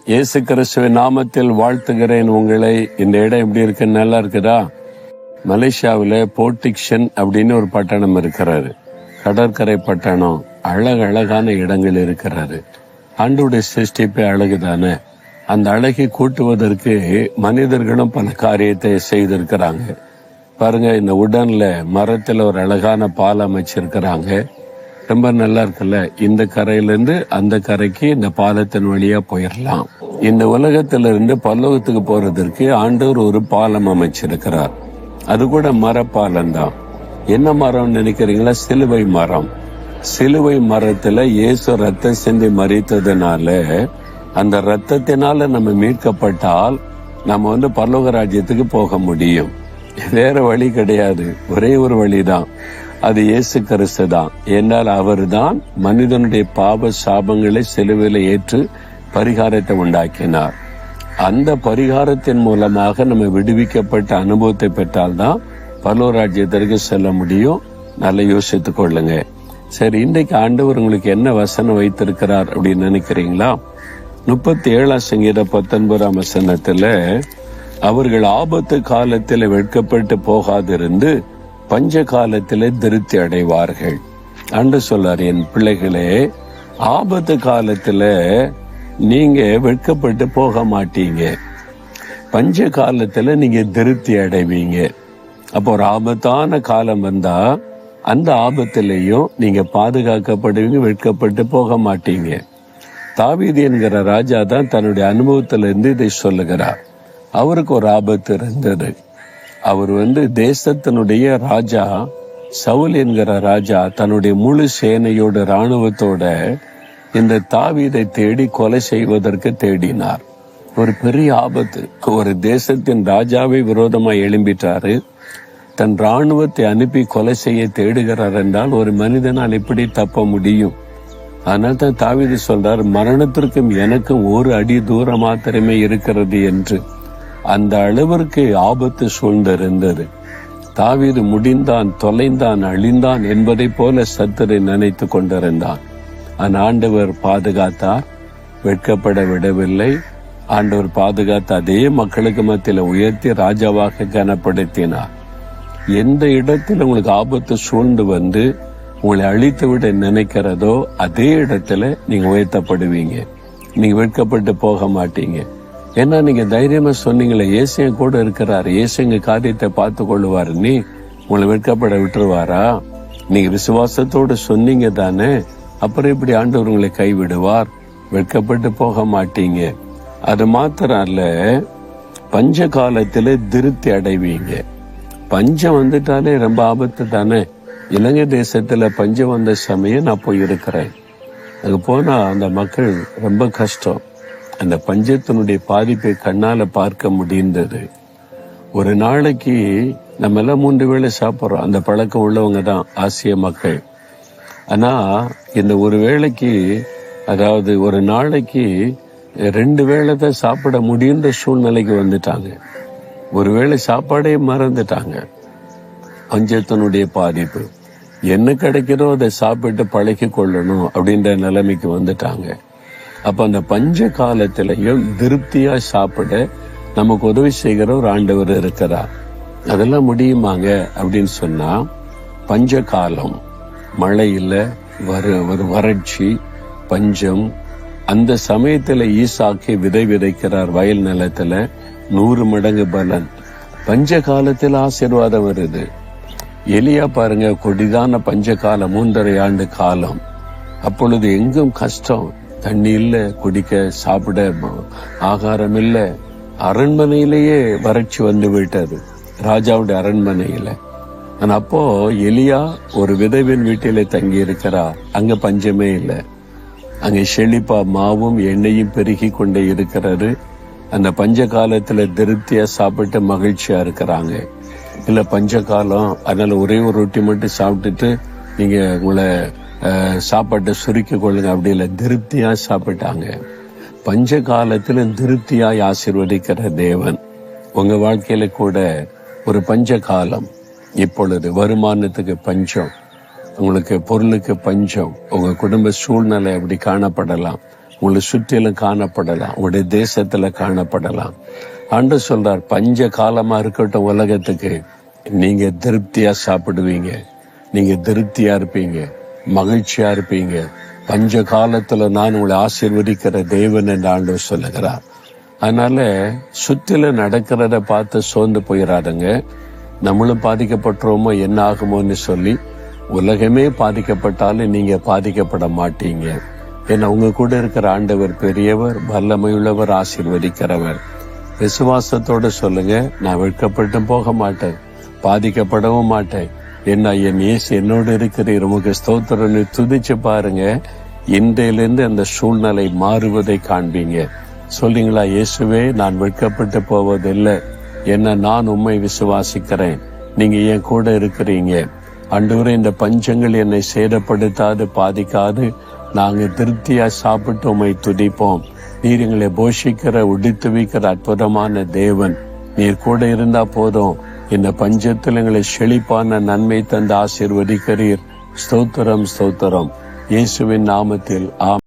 இயேசு கிறிஸ்துவின் நாமத்தில் வாழ்த்துகிறேன் உங்களை. இந்த இடம் எப்படி இருக்கு? நல்லா இருக்குதா? மலேசியாவில் போர்டிக்ஷன் அப்படின்னு ஒரு பட்டணம் இருக்கிறாரு. கடற்கரை பட்டணம். அழகழகான இடங்கள் இருக்கிறாரு. ஆண்டோடைய சிருஷ்டிப்பே அழகுதானே. அந்த அழகை கூட்டுவதற்கு மனிதர்களும் பல காரியத்தை செய்திருக்கிறாங்க. பாருங்க, இந்த உடன்ல மரத்துல ஒரு அழகான பாலம் அமைச்சிருக்கிறாங்க. ரொம்ப நல்லா இருக்குல்ல. இந்த கரையிலிருந்து அந்த கரைக்கு இந்த பாலத்தின் வழியா போயிடலாம். இந்த உலகத்திலிருந்து பரலோகத்துக்கு போறதற்கு ஆண்டவர் ஒரு பாலம் அமைச்சிருக்கிறார். அது கூட மரப்பாலம் தான். என்ன மரம் நினைக்கிறீங்களா? சிலுவை மரம். சிலுவை மரத்துல இயேசு ரத்தம் சிந்தி மரித்ததுனால, அந்த ரத்தத்தினால நம்ம மீட்கப்பட்டால் நம்ம பரலோக ராஜ்யத்துக்கு போக முடியும். வேற வழி கிடையாது. ஒரே ஒரு வழிதான், அது இயேசு கிறிஸ்து தான். ஏனால் அவர் தான் மனிதனுடைய பாவ சாபங்களை சிலுவையில ஏற்று பரிகாரத்தை உண்டாக்கினார். அந்த பரிகாரத்தின் மூலமாக நம்ம விடுவிக்கப்பட்ட அனுபவத்தை பெற்றால்தான் பரலோக ராஜ்யத்திற்கு செல்ல முடியும். நல்லா யோசித்துக் கொள்ளுங்க. சரி, இன்றைக்கு ஆண்டவர் உங்களுக்கு என்ன வசனம் வைத்திருக்கிறார் அப்படின்னு நினைக்கிறீங்களா? 37 சங்கீதம் 19 வசனத்துல, அவர்கள் ஆபத்து காலத்தில் வெட்கப்பட்டு போகாதிருந்து பஞ்ச காலத்திலே திருப்தி அடைவார்கள் என்று சொல்றார். என் பிள்ளைகளே, ஆபத்து காலத்துல நீங்க வெட்கப்பட்டு போக மாட்டீங்க. பஞ்ச காலத்துல நீங்க திருப்தி அடைவீங்க. அப்போ ஒரு ஆபத்தான காலம் வந்தா அந்த ஆபத்திலையும் நீங்க பாதுகாக்கப்படுவீங்க, வெட்கப்பட்டு போக மாட்டீங்க. தாவீது என்கிற ராஜா தான் தன்னுடைய அனுபவத்திலிருந்து இதை சொல்லுகிறார். அவருக்கு ஒரு ஆபத்து இருந்தது. அவர் தேசத்தினுடைய ராஜா சவுல் என்கிற ராஜா தன்னுடைய முழு சேனையோட இராணுவத்தோட இந்த தாவீதை தேடி கொலை செய்வதற்கு தேடினார். ஒரு பெரிய ஆபத்து. ஒரு தேசத்தின் ராஜாவை விரோதமாய் எழும்பிட்டாரு. தன் இராணுவத்தை அனுப்பி கொலை செய்ய தேடுகிறார் என்றால் ஒரு மனிதனால் எப்படி தப்ப முடியும்? அதனால தான் தாவீது சொல்றார், மரணத்திற்கும் எனக்கும் ஒரு அடி தூரம் மாத்திரமே இருக்கிறது என்று. அந்த அளவிற்கு ஆபத்து சூழ்ந்திருந்தது. தாவீது முடிந்தான், தொலைந்தான், அழிந்தான் என்பதை போல சத்துரை நினைத்து கொண்டிருந்தான். ஆண்டவர் பாதுகாத்தார், வெட்கப்பட விடவில்லை. ஆண்டவர் பாதுகாத்த அதே மக்களுக்கு மத்தியில உயர்த்தி ராஜாவாக கனப்படுத்தினார். எந்த இடத்துல உங்களுக்கு ஆபத்து சூழ்ந்து உங்களை அழித்து விட நினைக்கிறதோ அதே இடத்துல நீங்க உயர்த்தப்படுவீங்க. நீங்க வெட்கப்பட்டு போக மாட்டீங்க. ஏன்னா நீங்க தைரியமா சொன்னீங்களே, இயேசு கூட இருக்கிறாரு, இயேசு எங்க காரியத்தை பார்த்து கொள்ளுவாரு, நீ உங்களை வெட்கப்பட விட்டுருவாரா? நீங்க விசுவாசத்தோடு சொன்னீங்க தானே, அப்புறம் இப்படி ஆண்டவர் உங்களை கைவிடுவார்? வெட்கப்பட்டு போக மாட்டீங்க. அது மாத்திரம் அல்ல, பஞ்ச காலத்துல திருப்தி அடைவீங்க. பஞ்சம் வந்துட்டாலே ரொம்ப ஆபத்து தானே. இலங்கை தேசத்துல பஞ்சம் வந்த சமயம் நான் போய் இருக்கிறேன். அங்க போனா அந்த மக்கள் ரொம்ப கஷ்டம். அந்த பஞ்சத்தினுடைய பாதிப்பை கண்ணால பார்க்க முடிந்தது. ஒரு நாளைக்கு நம்ம எல்லாம் 3 வேளை சாப்பிட்றோம். அந்த பழக்கம் உள்ளவங்க தான் ஆசிய மக்கள். ஆனா இந்த ஒரு வேளைக்கு, அதாவது ஒரு நாளைக்கு 2 வேளை தான் சாப்பிட முடியுன்ற சூழ்நிலைக்கு வந்துட்டாங்க. ஒரு வேளை சாப்பாடே மறந்துட்டாங்க. பஞ்சத்தினுடைய பாதிப்பு. என்ன கிடைக்கிறோ அதை சாப்பிட்டு பழகி கொள்ளணும் அப்படின்ற நிலைமைக்கு வந்துட்டாங்க. அப்ப அந்த பஞ்ச காலத்திலையும் திருப்தியா சாப்பிட நமக்கு உதவி செய்கிற ஒரு ஆண்டவர் இருக்கிறார். அதெல்லாம் முடியுமாங்க அப்படின்னு சொன்னா, பஞ்ச காலம், மழை இல்லை, வறட்சி, பஞ்சம். அந்த சமயத்துல ஈசாக்கை விதைக்கிறார் வயல் நிலத்துல. 100 மடங்கு பலன். பஞ்ச காலத்தில் ஆசீர்வாதம் வருது. எலியா பாருங்க, கொடிதான பஞ்ச காலம், 3½ ஆண்டு காலம். அப்பொழுது எங்கும் கஷ்டம். தண்ணி இல்ல, குடிக்க சாப்பிட ஆகாரம் இல்ல. அரண்மனையிலேயே வறட்சி வந்து விட்டது, ராஜாவுடைய அரண்மனையில. அப்போ எலியா ஒரு விதவின் வீட்டிலே தங்கி இருக்கிறார். அங்க பஞ்சமே இல்லை. அங்க செழிப்பா மாவும் எண்ணெயும் பெருகி கொண்டே இருக்கிறாரு. அந்த பஞ்ச காலத்துல திருப்தியா சாப்பிட்டு மகிழ்ச்சியா இருக்கிறாங்க. இல்ல பஞ்ச காலம், அதனால ஒரே ஒரு ரொட்டி மட்டும் சாப்பிட்டுட்டு நீங்க உங்களை சாப்பாட்டை சுருக்கிக் கொள்ளுங்க, அப்படி இல்லை, திருப்தியா சாப்பிட்டாங்க. பஞ்ச காலத்துல திருப்தியாய் ஆசீர்வதிக்கிற தேவன் உங்க வாழ்க்கையில கூட ஒரு பஞ்ச காலம். இப்பொழுது வருமானத்துக்கு பஞ்சம், உங்களுக்கு பொருளுக்கு பஞ்சம், உங்க குடும்ப சூழ்நிலை அப்படி காணப்படலாம். உங்களை சுற்றிலும் காணப்படலாம், உங்களுடைய தேசத்துல காணப்படலாம். ஆண்டவர் சொல்றார், பஞ்ச காலமா இருக்கட்டும் உலகத்துக்கு, நீங்க திருப்தியா சாப்பிடுவீங்க, நீங்க திருப்தியா இருப்பீங்க, மகிழ்ச்சியா இருப்பீங்க. பஞ்ச காலத்துல நான் உங்களை ஆசீர்வதிக்கிற தேவன் என்று ஆண்டவர் சொல்லுகிறார். அதனால சுற்றில நடக்கிறத பார்த்து சோர்ந்து போயிடாதுங்க. நம்மளும் பாதிக்கப்பட்டுருவோமோ, என்ன ஆகுமோன்னு சொல்லி. உலகமே பாதிக்கப்பட்டாலும் நீங்க பாதிக்கப்பட மாட்டீங்க. ஏன்னா உங்க கூட இருக்கிற ஆண்டவர் பெரியவர், வல்லமையுள்ளவர், ஆசீர்வதிக்கிறவர். விசுவாசத்தோட சொல்லுங்க, நான் வெட்கப்பட்டும் போக மாட்டேன், பாதிக்கப்படவும் மாட்டேன். என்ன என் இயேசு என்னோடு இருக்கிறீர், உமக்கு ஸ்தோத்திரன்னு துதிச்சு பாருங்க. இன்றையிலிருந்து அந்த சூழ்நிலை மாறுவதை காண்பீங்க. சொல்றீங்களா, இயேசுவே நான் வெட்கப்பட்டு போவதில்லை, என்ன நான் உம்மை விசுவாசிக்கிறேன், நீங்க என் கூட இருக்கிறீங்க. ஆண்டவரே, இந்த பஞ்சங்கள் என்னை சேதப்படுத்தாது, பாதிக்காது, நாங்க திருப்தியா சாப்பிட்டு உம்மை துதிப்போம். நீர் எங்களை போஷிக்கிற, உடித்து வைக்கிற அற்புதமான தேவன். நீர் கூட இருந்தா போதும், இந்த பஞ்சத்தில் எங்களை செழிப்பான நன்மை தந்து ஆசீர்வதிக்கிறீர். ஸ்தோத்திரம், ஸ்தோத்திரம். இயேசுவின் நாமத்தில் ஆமென்.